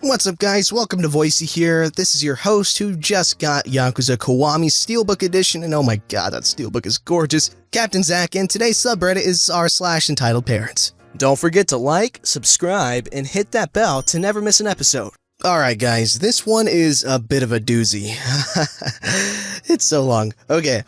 What's up guys, welcome to Voicey here. This is your host who just got Yakuza Kiwami's Steelbook edition, and oh my god, that Steelbook is gorgeous, Captain Zach, and today's subreddit is r/EntitledParents. Don't forget to like, subscribe, and hit that bell to never miss an episode. Alright guys, this one is a bit of a doozy. It's so long. Okay,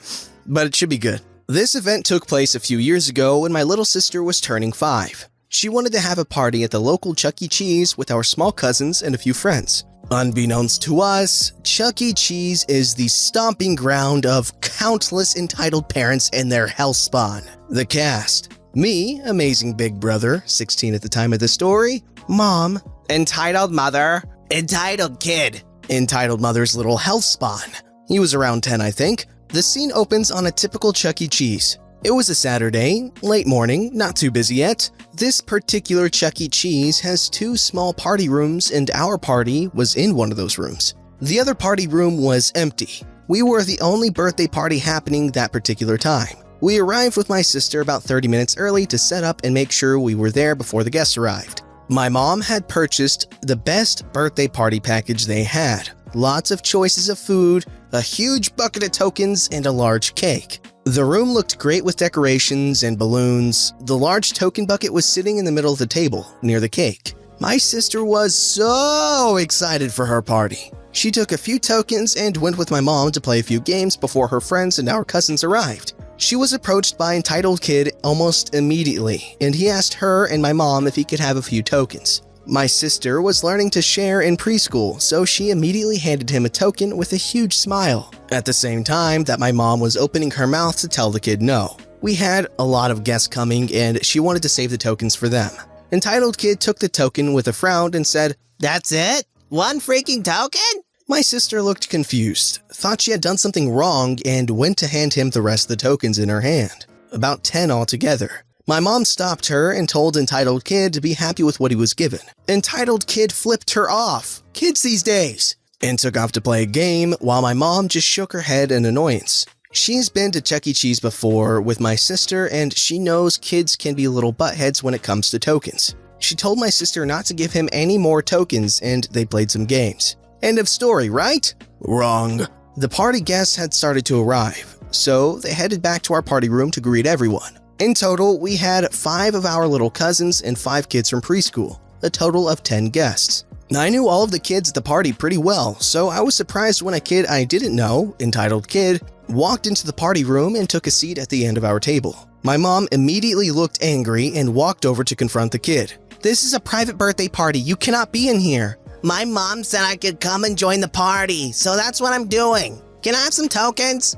but it should be good. This event took place a few years ago when my little sister was turning 5. She wanted to have a party at the local Chuck E. Cheese with our small cousins and a few friends. Unbeknownst to us, Chuck E. Cheese is the stomping ground of countless entitled parents and their hellspawn. The cast: me, amazing big brother, 16 at the time of the story, mom, entitled mother, entitled kid, entitled mother's little hellspawn. He was around 10, I think. The scene opens on a typical Chuck E. Cheese. It was a Saturday, late morning, not too busy yet. This particular Chuck E. Cheese has 2 small party rooms and our party was in one of those rooms. The other party room was empty. We were the only birthday party happening that particular time. We arrived with my sister about 30 minutes early to set up and make sure we were there before the guests arrived. My mom had purchased the best birthday party package they had. Lots of choices of food, a huge bucket of tokens, and a large cake. The room looked great with decorations and balloons. The large token bucket was sitting in the middle of the table, near the cake. My sister was so excited for her party. She took a few tokens and went with my mom to play a few games before her friends and our cousins arrived. She was approached by Entitled Kid almost immediately, and he asked her and my mom if he could have a few tokens. My sister was learning to share in preschool, so she immediately handed him a token with a huge smile. At the same time that my mom was opening her mouth to tell the kid no. We had a lot of guests coming and she wanted to save the tokens for them. Entitled Kid took the token with a frown and said, "That's it? One freaking token?" My sister looked confused, thought she had done something wrong, and went to hand him the rest of the tokens in her hand. About 10 altogether. My mom stopped her and told Entitled Kid to be happy with what he was given. Entitled Kid flipped her off, kids these days, and took off to play a game while my mom just shook her head in annoyance. She's been to Chuck E. Cheese before with my sister and she knows kids can be little buttheads when it comes to tokens. She told my sister not to give him any more tokens and they played some games. End of story, right? Wrong. The party guests had started to arrive, so they headed back to our party room to greet everyone. In total, we had 5 of our little cousins and 5 kids from preschool, a total of 10 guests. I knew all of the kids at the party pretty well, so I was surprised when a kid I didn't know, Entitled Kid, walked into the party room and took a seat at the end of our table. My mom immediately looked angry and walked over to confront the kid. "This is a private birthday party, you cannot be in here." "My mom said I could come and join the party, so that's what I'm doing. Can I have some tokens?"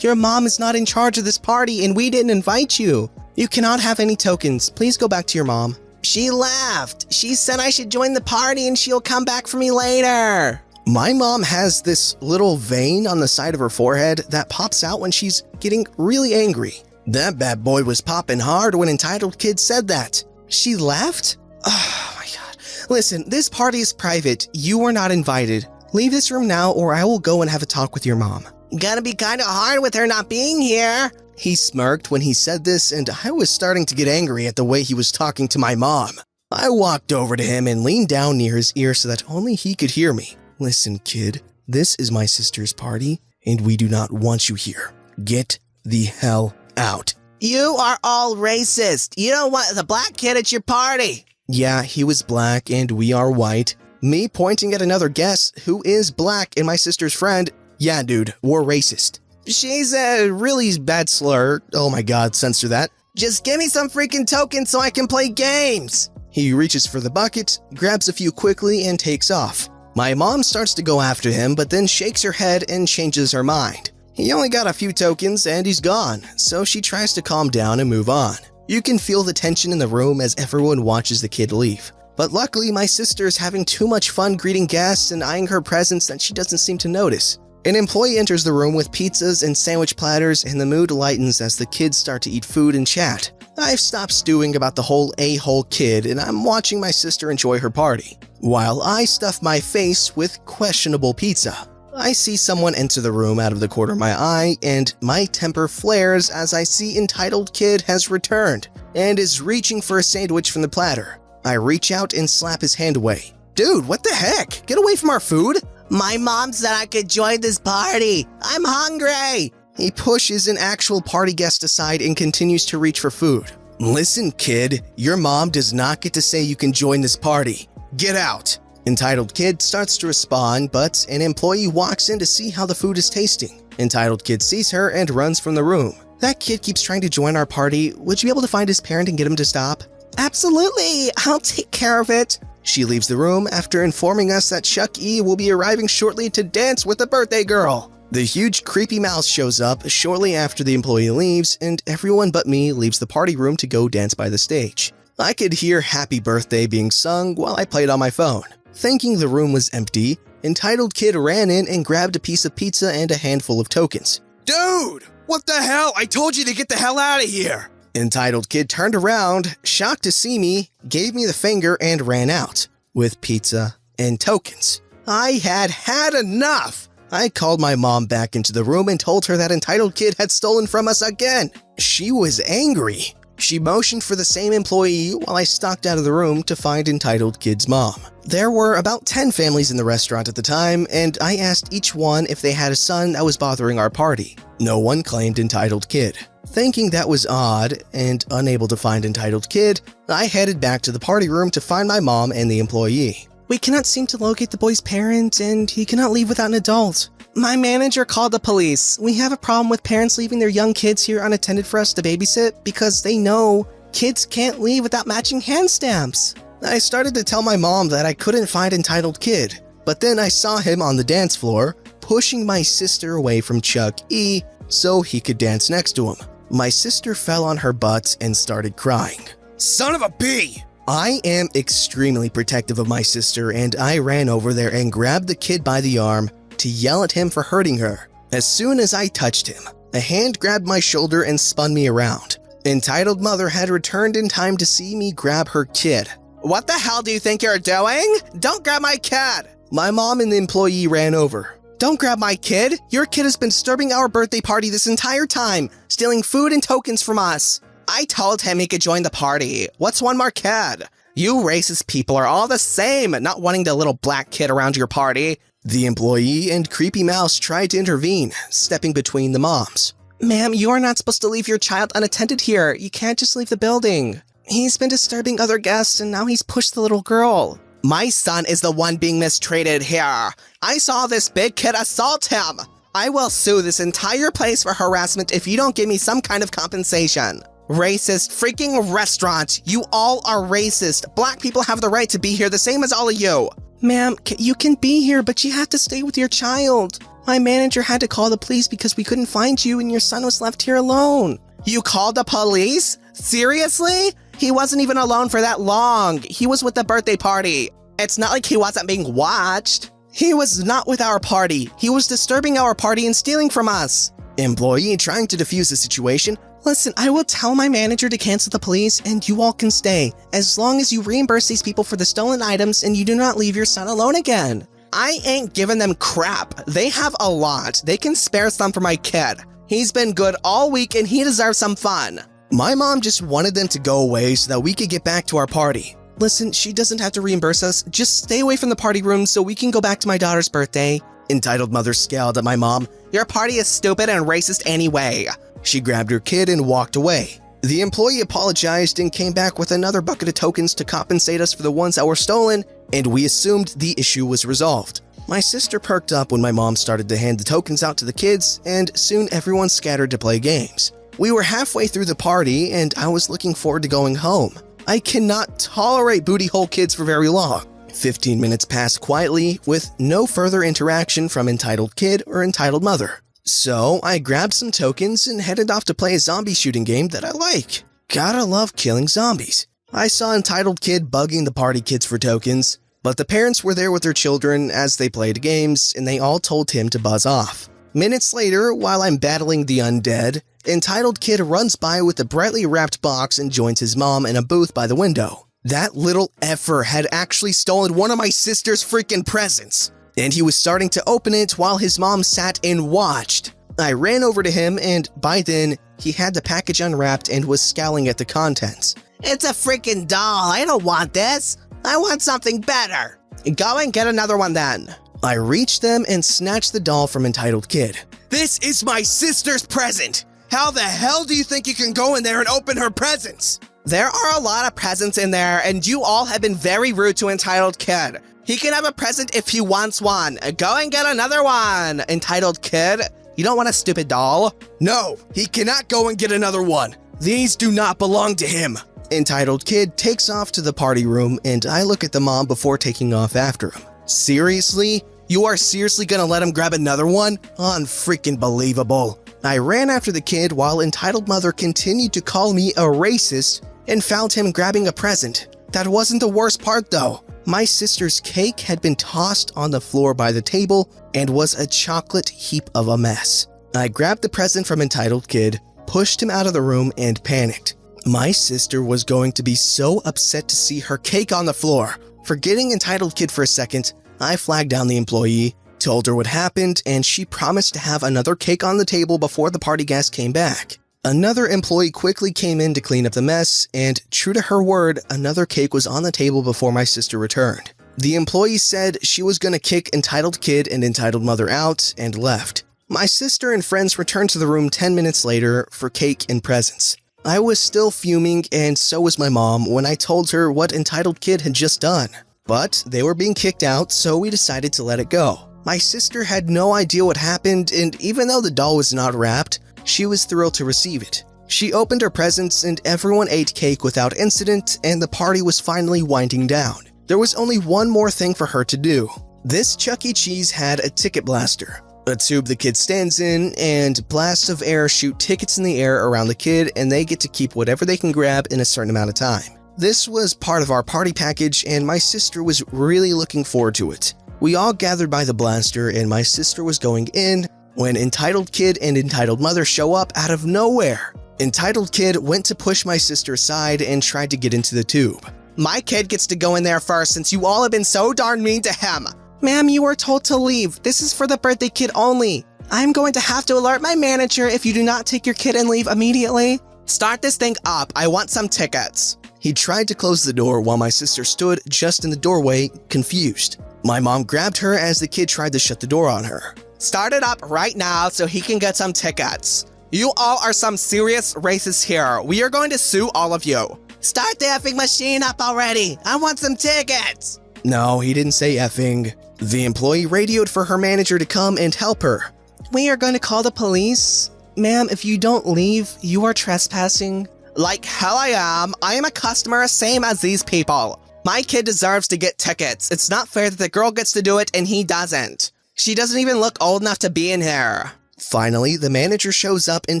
"Your mom is not in charge of this party and we didn't invite you. You cannot have any tokens. Please go back to your mom." "She left. She said I should join the party and she'll come back for me later." My mom has this little vein on the side of her forehead that pops out when she's getting really angry. That bad boy was popping hard when Entitled Kid said that. "She left? Oh my god. Listen, this party is private. You are not invited. Leave this room now or I will go and have a talk with your mom." "Gotta be kinda hard with her not being here." He smirked when he said this and I was starting to get angry at the way he was talking to my mom. I walked over to him and leaned down near his ear so that only he could hear me. "Listen, kid, this is my sister's party and we do not want you here. Get the hell out." "You are all racist. You don't want the black kid at your party." "Yeah, he was black and we are white." Me pointing at another guest who is black and my sister's friend. "Yeah, dude, we're racist." "She's a really bad slur." "Oh my god, censor that." "Just give me some freaking tokens so I can play games." He reaches for the bucket, grabs a few quickly, and takes off. My mom starts to go after him, but then shakes her head and changes her mind. He only got a few tokens and he's gone, so she tries to calm down and move on. You can feel the tension in the room as everyone watches the kid leave. But luckily, my sister is having too much fun greeting guests and eyeing her presents that she doesn't seem to notice. An employee enters the room with pizzas and sandwich platters and the mood lightens as the kids start to eat food and chat. I've stopped stewing about the whole a-hole kid and I'm watching my sister enjoy her party, while I stuff my face with questionable pizza. I see someone enter the room out of the corner of my eye and my temper flares as I see Entitled Kid has returned and is reaching for a sandwich from the platter. I reach out and slap his hand away. Dude, what the heck? Get away from our food! My mom said I could join this party. I'm hungry. He pushes an actual party guest aside and continues to reach for food. Listen, kid, your mom does not get to say you can join this party. Get out! Entitled Kid starts to respond, but an employee walks in to see how the food is tasting. Entitled Kid sees her and runs from the room. That kid keeps trying to join our party. Would you be able to find his parent and get him to stop? Absolutely, I'll take care of it. She leaves the room after informing us that Chuck E will be arriving shortly to dance with the birthday girl. The huge creepy mouse shows up shortly after the employee leaves, and everyone but me leaves the party room to go dance by the stage. I could hear Happy Birthday being sung while I played on my phone. Thinking the room was empty, Entitled Kid ran in and grabbed a piece of pizza and a handful of tokens. Dude, what the hell? I told you to get the hell out of here. Entitled Kid turned around, shocked to see me, gave me the finger, and ran out with pizza and tokens. I had enough! I called my mom back into the room and told her that Entitled Kid had stolen from us again. She was angry. She motioned for the same employee while I stalked out of the room to find Entitled Kid's mom. There were about 10 families in the restaurant at the time, and I asked each one if they had a son that was bothering our party. No one claimed Entitled Kid. Thinking that was odd and unable to find Entitled Kid, I headed back to the party room to find my mom and the employee. We cannot seem to locate the boy's parent, and he cannot leave without an adult. My manager called the police. We have a problem with parents leaving their young kids here unattended for us to babysit because they know kids can't leave without matching hand stamps. I started to tell my mom that I couldn't find Entitled Kid, but then I saw him on the dance floor, pushing my sister away from Chuck E so he could dance next to him. My sister fell on her butt and started crying. Son of a bee! I am extremely protective of my sister, and I ran over there and grabbed the kid by the arm to yell at him for hurting her. As soon as I touched him, a hand grabbed my shoulder and spun me around. Entitled Mother had returned in time to see me grab her kid. What the hell do you think you're doing? Don't grab my kid! My mom and the employee ran over. Don't grab my kid! Your kid has been disturbing our birthday party this entire time, stealing food and tokens from us. I told him he could join the party. What's one more kid? You racist people are all the same, not wanting the little black kid around your party. The employee and Creepy Mouse tried to intervene, stepping between the moms. Ma'am, you are not supposed to leave your child unattended here. You can't just leave the building. He's been disturbing other guests and now he's pushed the little girl. My son is the one being mistreated here. I saw this big kid assault him. I will sue this entire place for harassment if you don't give me some kind of compensation. Racist freaking restaurant. You all are racist. Black people have the right to be here the same as all of you. Ma'am, you can be here, but you have to stay with your child. My manager had to call the police because we couldn't find you and your son was left here alone. You called the police? Seriously? He wasn't even alone for that long. He was with the birthday party. It's not like he wasn't being watched. He was not with our party. He was disturbing our party and stealing from us. Employee trying to defuse the situation. Listen, I will tell my manager to cancel the police and you all can stay, as long as you reimburse these people for the stolen items and you do not leave your son alone again. I ain't giving them crap. They have a lot. They can spare some for my kid. He's been good all week and he deserves some fun. My mom just wanted them to go away so that we could get back to our party. Listen, she doesn't have to reimburse us. Just stay away from the party room so we can go back to my daughter's birthday. Entitled Mother scowled at my mom. Your party is stupid and racist anyway. She grabbed her kid and walked away. The employee apologized and came back with another bucket of tokens to compensate us for the ones that were stolen, and we assumed the issue was resolved. My sister perked up when my mom started to hand the tokens out to the kids, and soon everyone scattered to play games. We were halfway through the party, and I was looking forward to going home. I cannot tolerate booty hole kids for very long. 15 minutes passed quietly, with no further interaction from Entitled Kid or Entitled Mother. So I grabbed some tokens and headed off to play a zombie shooting game that I like. Gotta love killing zombies. I saw Entitled Kid bugging the party kids for tokens, but the parents were there with their children as they played games, and they all told him to buzz off. Minutes later, while I'm battling the undead, Entitled Kid runs by with a brightly wrapped box and joins his mom in a booth by the window. That little effer had actually stolen one of my sister's freaking presents, and he was starting to open it while his mom sat and watched. I ran over to him, and by then, he had the package unwrapped and was scowling at the contents. It's a freaking doll. I don't want this. I want something better. Go and get another one then. I reached them and snatched the doll from Entitled Kid. This is my sister's present. How the hell do you think you can go in there and open her presents? There are a lot of presents in there, and you all have been very rude to Entitled Kid. He can have a present if he wants one. Go and get another one, Entitled Kid. You don't want a stupid doll? No, he cannot go and get another one. These do not belong to him. Entitled Kid takes off to the party room, and I look at the mom before taking off after him. Seriously? You are seriously gonna let him grab another one? Unfreaking believable. I ran after the kid while Entitled Mother continued to call me a racist and found him grabbing a present. That wasn't the worst part though. My sister's cake had been tossed on the floor by the table and was a chocolate heap of a mess. I grabbed the present from Entitled Kid, pushed him out of the room, and panicked. My sister was going to be so upset to see her cake on the floor. Forgetting Entitled Kid for a second, I flagged down the employee, told her what happened, and she promised to have another cake on the table before the party guests came back. Another employee quickly came in to clean up the mess, and true to her word, another cake was on the table before my sister returned. The employee said she was going to kick Entitled Kid and Entitled Mother out and left. My sister and friends returned to the room 10 minutes later for cake and presents. I was still fuming, and so was my mom when I told her what Entitled Kid had just done. But they were being kicked out, so we decided to let it go. My sister had no idea what happened, and even though the doll was not wrapped, she was thrilled to receive it. She opened her presents and everyone ate cake without incident, and the party was finally winding down. There was only one more thing for her to do. This Chuck E. Cheese had a ticket blaster, a tube the kid stands in, and blasts of air shoot tickets in the air around the kid, and they get to keep whatever they can grab in a certain amount of time. This was part of our party package, and my sister was really looking forward to it. We all gathered by the blaster, and my sister was going in when Entitled Kid and Entitled Mother show up out of nowhere. Entitled Kid went to push my sister aside and tried to get into the tube. My kid gets to go in there first since you all have been so darn mean to him. Ma'am, you were told to leave. This is for the birthday kid only. I'm going to have to alert my manager if you do not take your kid and leave immediately. Start this thing up. I want some tickets. He tried to close the door while my sister stood just in the doorway, confused. My mom grabbed her as the kid tried to shut the door on her. Start it up right now so he can get some tickets. You all are some serious racists here. We are going to sue all of you. Start the effing machine up already. I want some tickets. No, he didn't say effing. The employee radioed for her manager to come and help her. We are going to call the police. Ma'am, if you don't leave, you are trespassing. Like hell I am. I am a customer, same as these people. My kid deserves to get tickets. It's not fair that the girl gets to do it and he doesn't. She doesn't even look old enough to be in here. Finally, the manager shows up and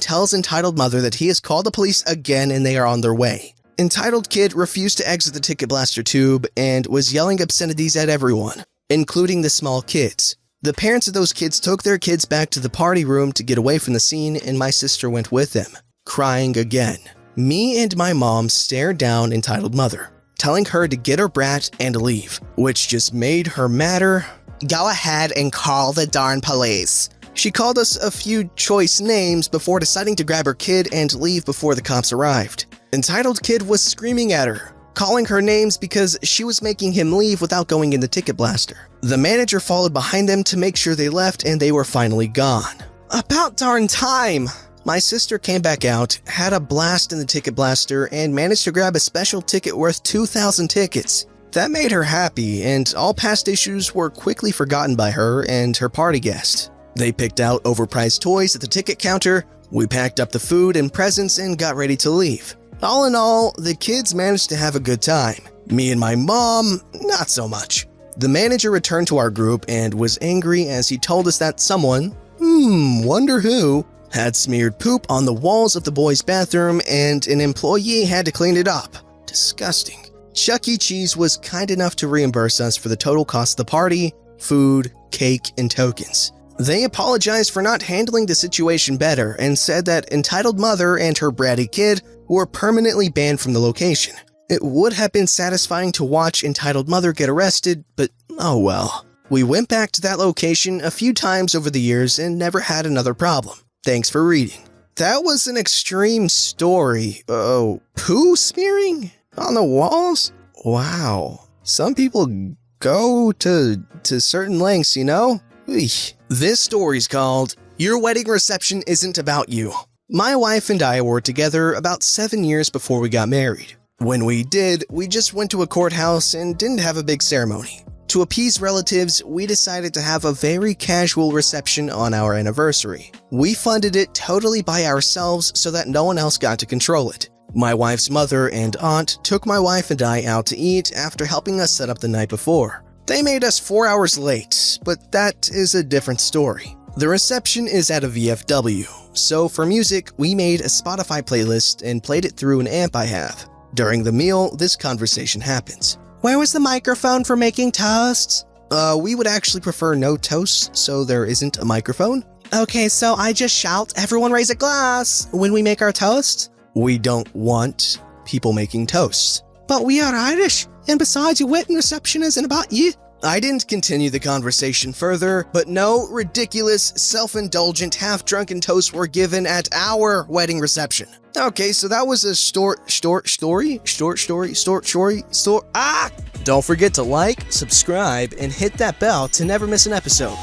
tells Entitled Mother that he has called the police again and they are on their way. Entitled Kid refused to exit the ticket blaster tube and was yelling obscenities at everyone, including the small kids. The parents of those kids took their kids back to the party room to get away from the scene, and my sister went with them, crying again. Me and my mom stared down Entitled Mother, telling her to get her brat and leave, which just made her madder. Go ahead and call the darn police. She called us a few choice names before deciding to grab her kid and leave before the cops arrived. Entitled Kid was screaming at her, calling her names because she was making him leave without going in the ticket blaster. The manager followed behind them to make sure they left, and they were finally gone. About darn time. My sister came back out, had a blast in the ticket blaster, and managed to grab a special ticket worth 2,000 tickets. That made her happy, and all past issues were quickly forgotten by her and her party guest. They picked out overpriced toys at the ticket counter, we packed up the food and presents and got ready to leave. All in all, the kids managed to have a good time. Me and my mom, not so much. The manager returned to our group and was angry as he told us that someone, wonder who, had smeared poop on the walls of the boys' bathroom and an employee had to clean it up. Disgusting. Chuck E. Cheese was kind enough to reimburse us for the total cost of the party, food, cake, and tokens. They apologized for not handling the situation better and said that Entitled Mother and her bratty kid were permanently banned from the location. It would have been satisfying to watch Entitled Mother get arrested, but oh well. We went back to that location a few times over the years and never had another problem. Thanks for reading. That was an extreme story. Oh, poo smearing on the walls? Wow. Some people go to certain lengths, you know? Eesh. This story's called Your Wedding Reception Isn't About You. My wife and I were together about 7 years before we got married. When we did, we just went to a courthouse and didn't have a big ceremony. To appease relatives, we decided to have a very casual reception on our anniversary. We funded it totally by ourselves so that no one else got to control it. My wife's mother and aunt took my wife and I out to eat after helping us set up the night before. They made us 4 hours late, but that is a different story. The reception is at a VFW, so for music, we made a Spotify playlist and played it through an amp I have. During the meal, this conversation happens. Where was the microphone for making toasts? We would actually prefer no toasts, so there isn't a microphone. Okay, so I just shout, everyone raise a glass when we make our toast? We don't want people making toasts. But we are Irish, and besides, your wedding reception isn't about you. I didn't continue the conversation further, but no ridiculous, self-indulgent, half-drunken toasts were given at our wedding reception. Okay, so that was a story. Don't forget to like, subscribe, and hit that bell to never miss an episode.